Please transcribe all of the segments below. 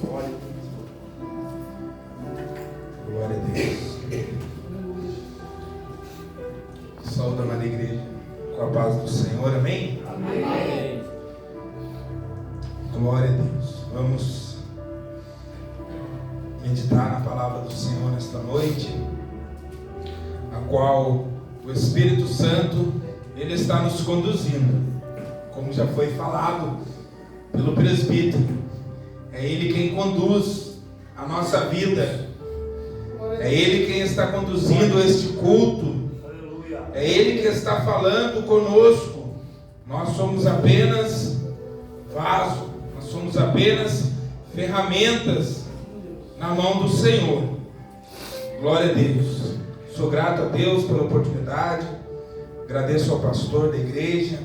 Glória a Deus. Saúde, amada igreja, com a paz do Senhor, amém? Amém. Glória a Deus. Vamos meditar na palavra do Senhor nesta noite, a qual o Espírito Santo, Ele está nos conduzindo, como já foi falado pelo presbítero. É Ele quem conduz a nossa vida, é Ele quem está conduzindo este culto, é Ele que está falando conosco. Nós somos apenas vaso, nós somos apenas ferramentas na mão do Senhor. Glória a Deus. Sou grato a Deus pela oportunidade, agradeço ao pastor da igreja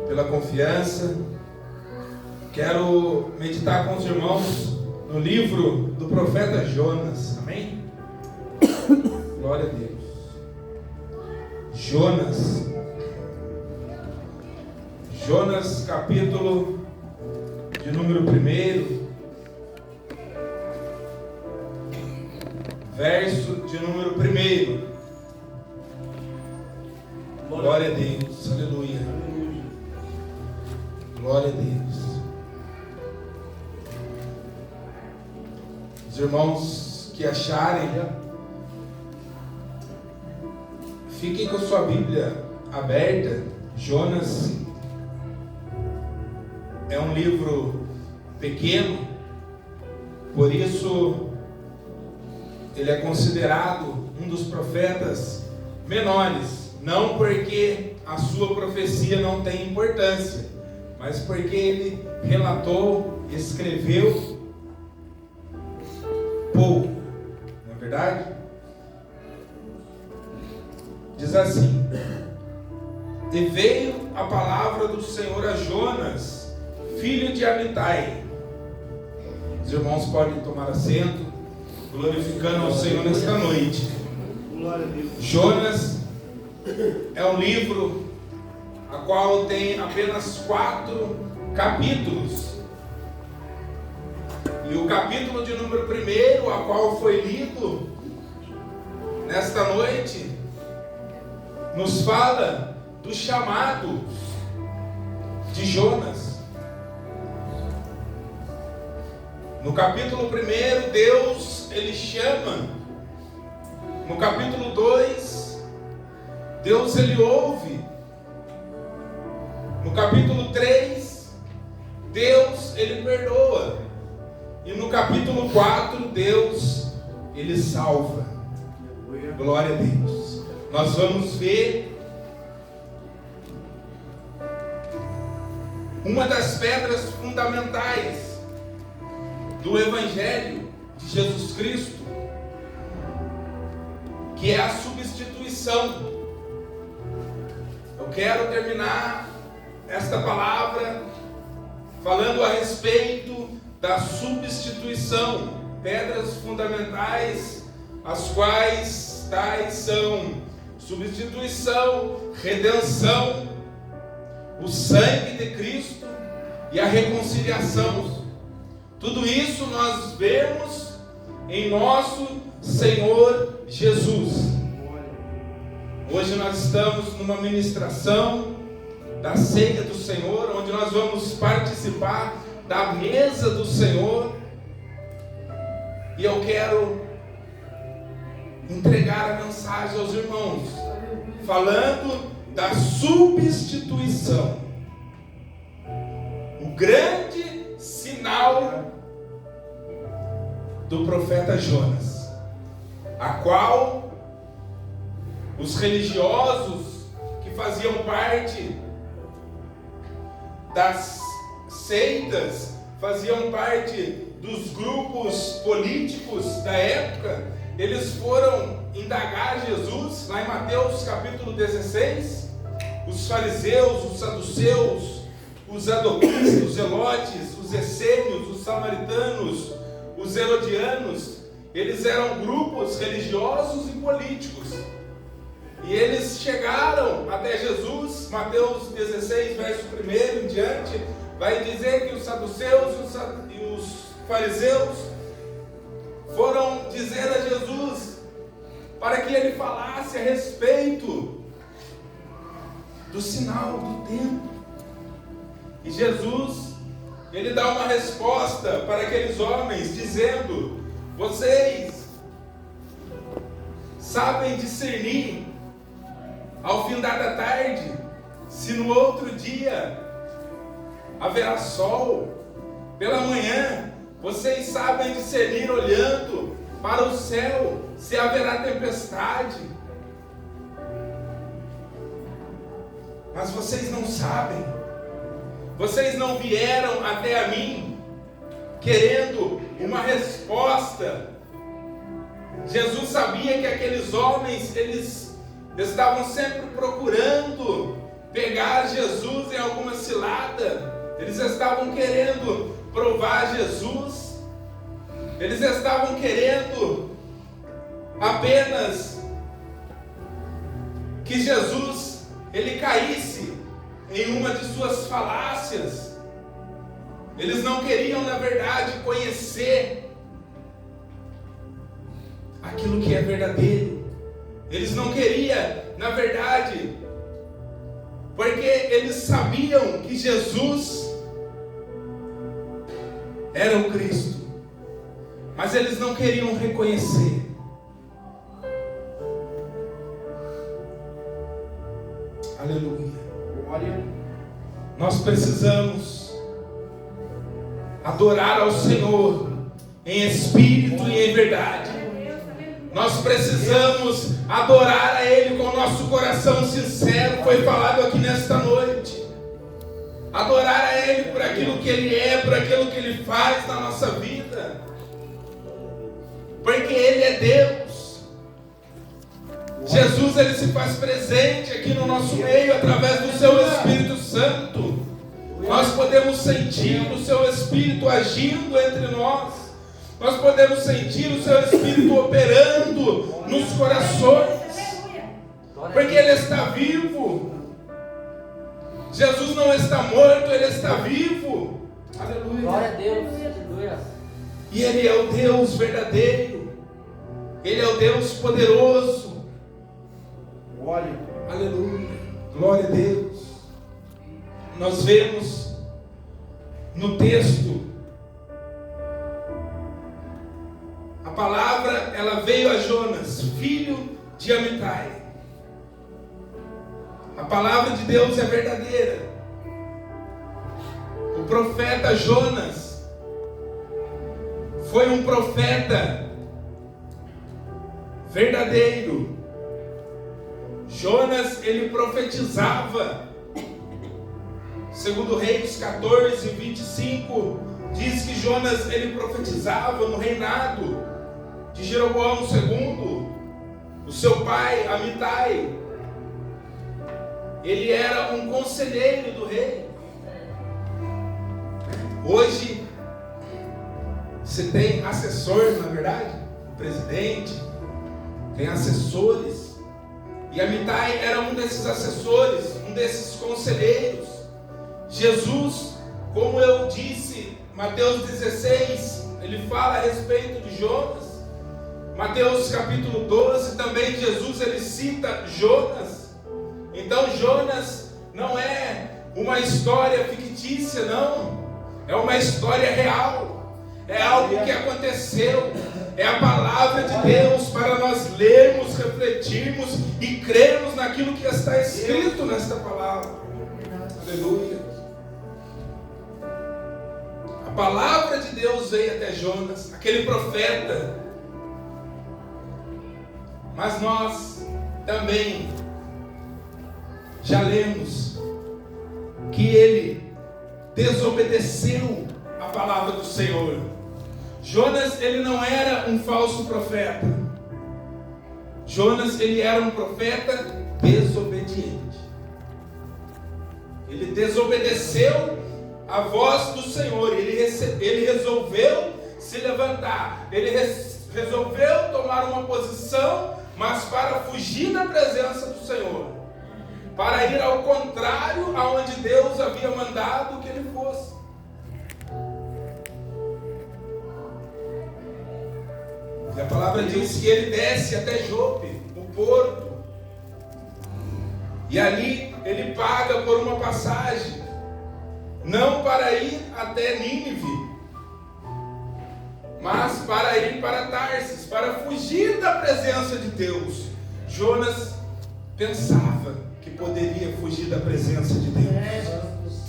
pela confiança. Quero meditar com os irmãos no livro do profeta Jonas, amém? Glória a Deus. Jonas, capítulo de número 1, verso de número 1. Glória a Deus, aleluia. Glória a Deus. Os irmãos que acharem, fiquem com a sua Bíblia aberta. Jonas é um livro pequeno, por isso ele é considerado um dos profetas menores, não porque a sua profecia não tem importância, mas porque ele relatou, escreveu pouco, não é verdade? Diz assim: e veio a palavra do Senhor a Jonas, filho de Amitai. Os irmãos podem tomar assento, glorificando ao Senhor nesta noite. Jonas é um livro a qual tem apenas 4 capítulos. E o capítulo de número 1, a qual foi lido nesta noite, nos fala do chamado de Jonas. No capítulo 1, Deus, Ele chama. No capítulo 2, Deus, Ele ouve. No capítulo 3, Deus, Ele perdoa. E no capítulo 4, Deus, Ele salva. Glória a Deus. Nós vamos ver uma das pedras fundamentais do Evangelho de Jesus Cristo, que é a substituição. Eu quero terminar esta palavra falando a respeito da substituição, pedras fundamentais, as quais tais são substituição, redenção, o sangue de Cristo e a reconciliação. Tudo isso nós vemos em nosso Senhor Jesus. Hoje nós estamos numa ministração da ceia do Senhor, onde nós vamos participar da mesa do Senhor. E eu quero entregar a mensagem aos irmãos, falando da substituição, o grande sinal do profeta Jonas, a qual os religiosos que faziam parte das seitas, faziam parte dos grupos políticos da época, eles foram indagar Jesus, lá em Mateus capítulo 16, os fariseus, os saduceus, os saduceus, os zelotes, os essênios, os samaritanos, os herodianos, eles eram grupos religiosos e políticos. E eles chegaram até Jesus, Mateus 16, verso 1 em diante, vai dizer que os saduceus e os fariseus foram dizer a Jesus para que ele falasse a respeito do sinal do tempo. E Jesus, ele dá uma resposta para aqueles homens, dizendo: vocês sabem discernir ao findar da tarde se no outro dia haverá sol? Pela manhã vocês sabem discernir olhando para o céu se haverá tempestade? Mas vocês não sabem. Vocês não vieram até a mim querendo uma resposta. Jesus sabia que aqueles homens, eles estavam sempre procurando pegar Jesus em alguma cilada. Eles estavam querendo provar Jesus. Eles estavam querendo apenas que Jesus, ele caísse em uma de suas falácias. Eles não queriam, na verdade, conhecer aquilo que é verdadeiro. Eles não queriam, na verdade, porque eles sabiam que Jesus era o Cristo, mas eles não queriam reconhecer. Aleluia. Nós precisamos adorar ao Senhor em espírito e em verdade. Nós precisamos adorar a Ele com o nosso coração sincero. Foi falado aqui nesta noite. Adorar a Ele por aquilo que Ele é, por aquilo que Ele faz na nossa vida. Porque Ele é Deus. Jesus, Ele se faz presente aqui no nosso meio através do Seu Espírito Santo. Nós podemos sentir o Seu Espírito agindo entre nós. Nós podemos sentir o Seu Espírito operando nos corações. Porque Ele está vivo. Jesus não está morto, Ele está vivo. Aleluia. Glória a Deus. Aleluia. E Ele é o Deus verdadeiro. Ele é o Deus poderoso. Glória. Aleluia. Glória a Deus. Nós vemos no texto, a palavra, ela veio a Jonas, filho de Amitai. A palavra de Deus é verdadeira. O profeta Jonas foi um profeta verdadeiro. Jonas, ele profetizava. Segundo Reis 14, 25, diz que Jonas, ele profetizava no reinado de Jeroboão II, o seu pai, Amitai. Ele era um conselheiro do rei. Hoje, você tem assessor, na verdade, o presidente, tem assessores. E Amitai era um desses assessores, um desses conselheiros. Jesus, como eu disse, Mateus 16, ele fala a respeito de Jonas. Mateus capítulo 12, também Jesus, ele cita Jonas. Então Jonas não é uma história fictícia, não. É uma história real. É algo que aconteceu. É a palavra de Deus para nós lermos, refletirmos e crermos naquilo que está escrito nesta palavra. Aleluia. A palavra de Deus veio até Jonas, aquele profeta. Mas nós também já lemos que ele desobedeceu a palavra do Senhor. Jonas, ele não era um falso profeta. Jonas, ele era um profeta desobediente. Ele desobedeceu a voz do Senhor. Ele resolveu se levantar. Ele resolveu tomar uma posição, mas para fugir da presença do Senhor. para ir ao contrário aonde Deus havia mandado que ele fosse. E a palavra diz que ele desce até Jope, no porto, e ali ele paga por uma passagem, não para ir até Nínive, mas para ir para Tarsis, para fugir da presença de Deus. Jonas pensava que poderia fugir da presença de Deus.